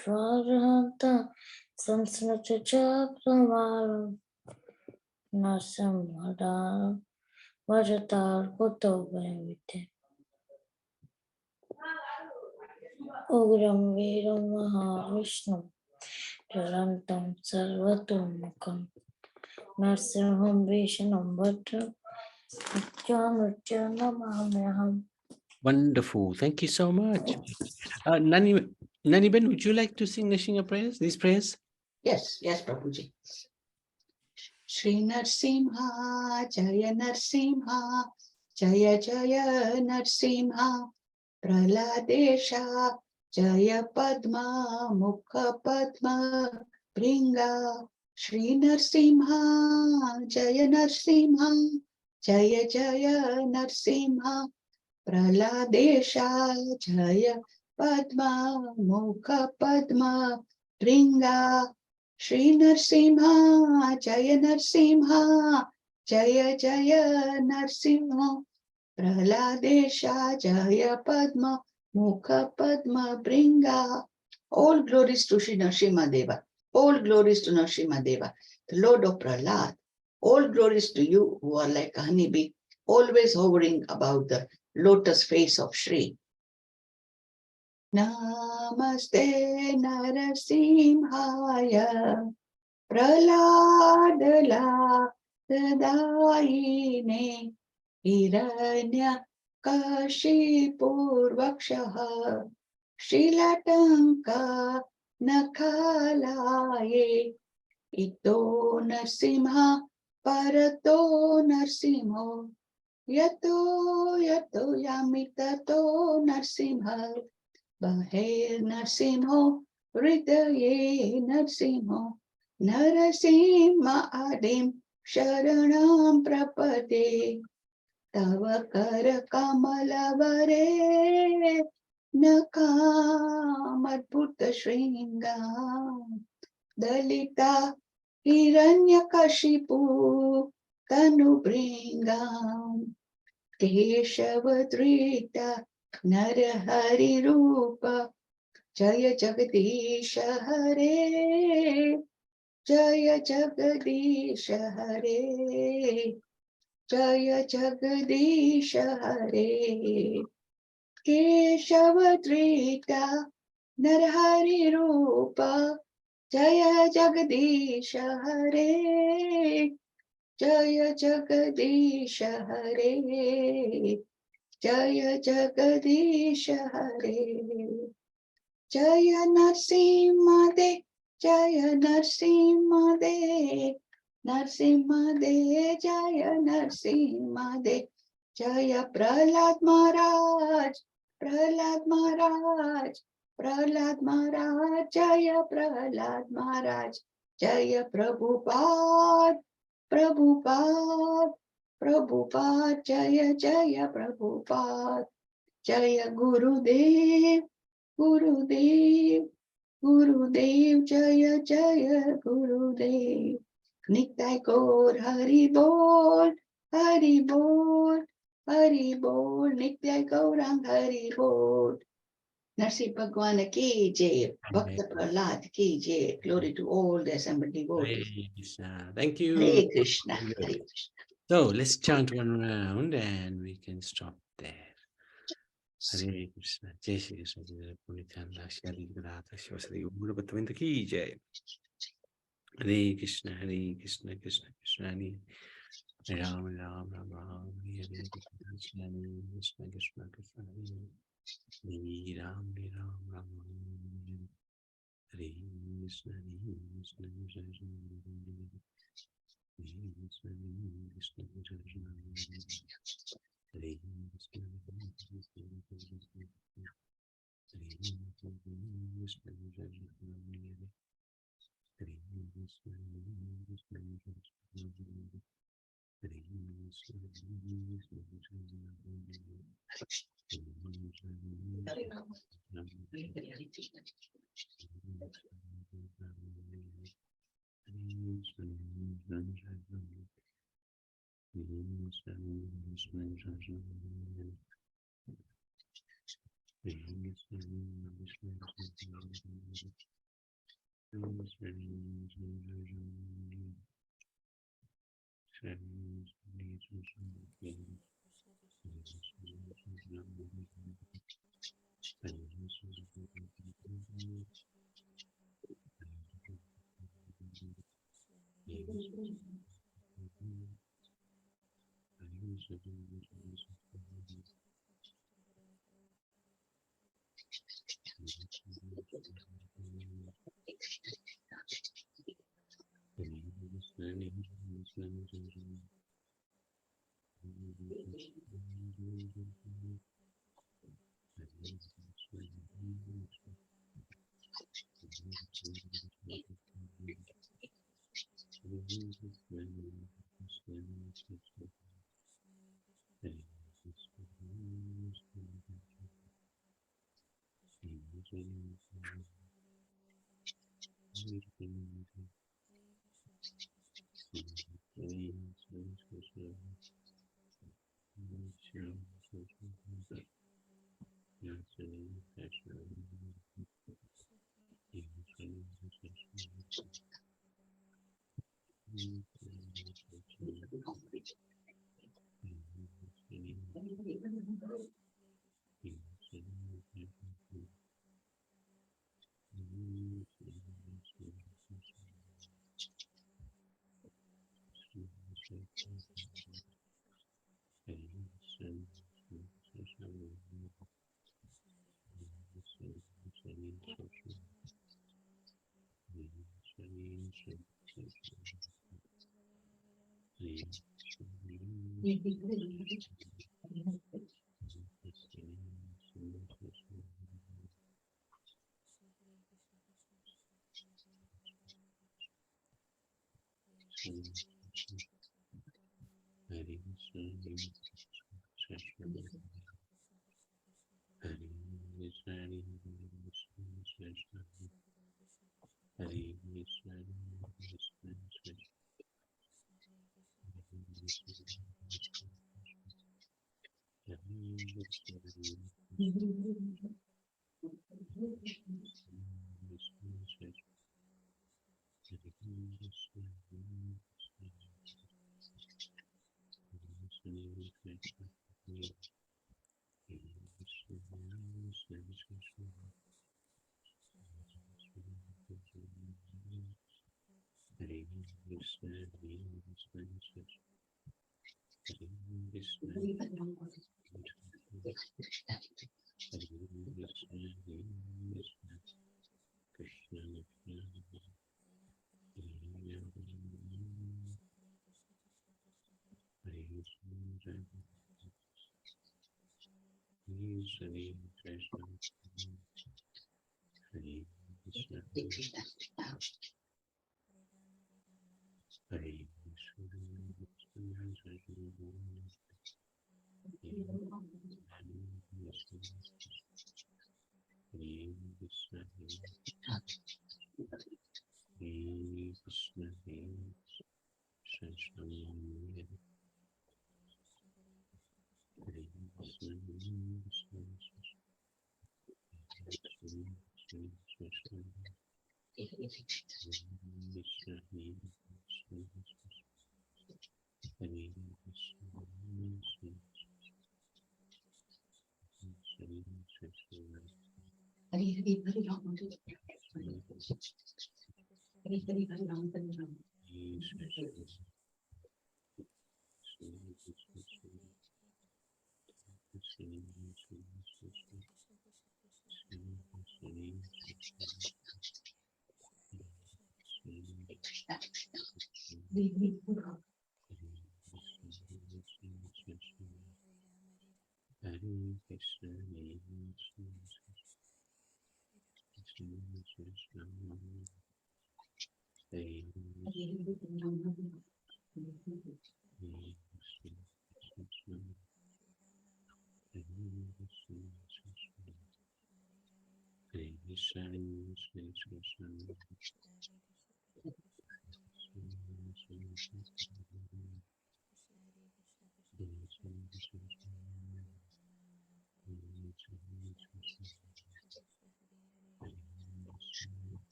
Dvarahanta Samsmriti Chakramaram Nasamhadam Vajatar Kutovayavite Ugram Viram Mahavishnu Jalantam Sarvatomukam Narsimham Vishnam Bhatram Nitya Namamyaham. Wonderful. Thank you so much. Nani Ben, would you like to sing Nishinga prayers, these prayers? Yes, Prabhuji. Shri Narsimha, Jaya Narsimha, Jaya Jaya Narsimha, Praladesha, Jaya Padma, Mukha Padma, Bringa, Shri Narsimha, Jaya Narsimha, Jaya Jaya Narsimha, Praladesha, Jaya Padma, Mukha Padma, Bringa, Shri Narsimha, Jaya Narsimha, Jaya Jaya Narsimha, Praladesha, Jaya Padma, Mukha Padma, Bringa. All glories to Shri Narasimha Deva. All glories to Narasimha Deva, the Lord of Prahlad. All glories to you who are like a honeybee, always hovering about the lotus face of Shri. Namaste Narasimhaya Praladala Tadaine Hiranya Kashipurvakshaha Shilatanka Nakhalaye Ito Narsimha Parato Narsimho Yato Yamitato Narsimha Bahe Narsimho Hridaye Narsimho Narasimha Adim Sharanam Prapade Tava Kara Kamalavare Nakamadbhuta Shringam Dalita Hiranyakashipu Tanubringam Keshavadrita Narahari Rupa Jaya Jagadisha Hare Jaya Jagadisha Hare Jaya Jagadisha Hare Keshavadrita Narahari Rupa Jaya Jagadisha Hare Jaya Jagadisha Hare Jaya Jagadisha Hare Jaya Narsimade Jaya Narsimade Narsimade Jaya Narsimade Jaya Prahlad Maharaj Prahlad Maharaj Prahlad Maharaj Jaya Prahlad Maharaj Jaya Prabhupada Prabhupada Prabhupada Jaya Jaya Prabhupada Jaya Gurudev Gurudev Gurudev Jaya Jaya Gurudev Nitai Gaur Hari Bol Hari Bol Hari Bol Nitai Gaurang Hari Bol Narsi Bhagwan ki jai, Bhakta Prahlad ki jai. Glory to all the assembled devotees. Hare Krishna. Thank you. Hare Krishna. Very good. Hare Krishna. So let's chant one round and we can stop there. Hare Krishna. Jai Shri Krishna. Jai Punitanda. Shri Radha. Shri Guru Bhaktavinda ki jai. Hare Krishna. Hare Krishna. Krishna Krishna. Hare Ram Ram Ram Ram. Hare Krishna. Krishna Krishna. Krishna Hare Ram Ram Ram Ram. Hare Krishna. Krishna Krishna.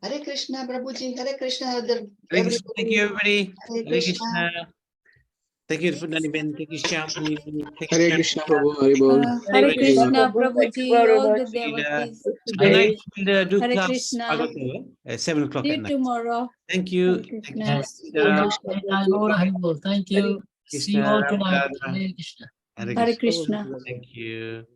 Hare Krishna, Prabhuji. Hare Krishna, Hare Krishna. Thank you, everybody. Hare Krishna. Thank you for Naniben. Thank you, Shyamini. Thank you, Hare Krishna, Prabhu. Hare Bol. Hare Krishna, Krishna, Prabhu. Thank you Prabhuji, very all the much. devotees. Tonight we'll do Hare class Krishna. at 7 o'clock See at you night. tomorrow. Thank you. Hare Thank Krishna. you. Yes. Krishna. Thank you. See you all tonight. Krishna. Hare Krishna. Hare Hare Krishna. Krishna. Thank you.